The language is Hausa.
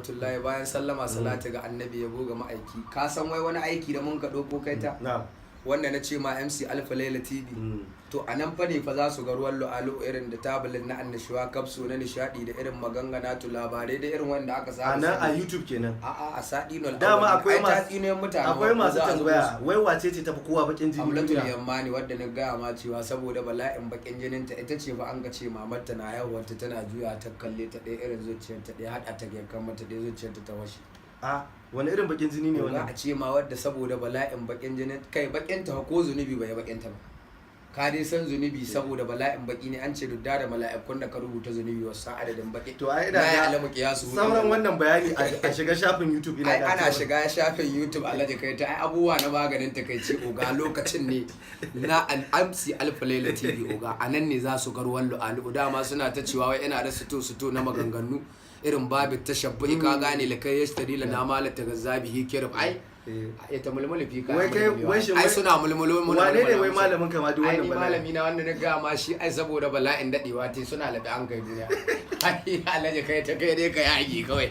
rahmatullahi bayan sallama salatu ga annabi yabo ga ma'aiki ka san wai wani aiki da mun ka ɗauko kai ta wanda na ce ma MC Alfalaila TV to a nan fa ne fa za su ga ruwan lu'alu irin da tabulin na annashuwa kapsu na nishadi da irin magangana to labarai da irin wanda aka saba a YouTube kenan a sadi no dama akwai masu tambaya wai wace ce tafi kowa bakin jini Amlatul Yammani wadda na gaya ma cewa saboda bala'in bakin jinin ta ita ce fa an ga ce mamar ta na yawarta tana juya ta kalle ta ɗaya irin zuciyar ta ɗaya hada ta gekkan mata ɗaya zuciyar ta washe wani irin bakin jini ne wannan a ce ma wadda saboda bala'in bakin jinin kai bakin ta ko zunubi bai bakin ta ba ka dai san zunubi saboda bala'in baki ne an ce dudda da mala'ikun da ka rubuta zunubi wasu adadin baki to ai ina ya alamu kiyasu sauran wannan bayani a shiga shafin YouTube ina ga ana shiga shafin YouTube Alhaji kai ta ai abubuwa na maganin takeici oga lokacin ne na MC Alfalaila TV oga anan ne za su ga ruwan lu'alu dama suna ta cewa wai ina da suto na maganganu irin babu tashabbuhi ka gane la kai yashtari la na malata gazabihi kirab ai ta mulmula fi ka ai suna mulmulo wane ne wai malamin ka ma duk wannan malami na wanda na ga ma shi ai saboda bala'in dadewa te suna labi an kai duniya ai Alhaji kai ta kai dai kai haƙi kawai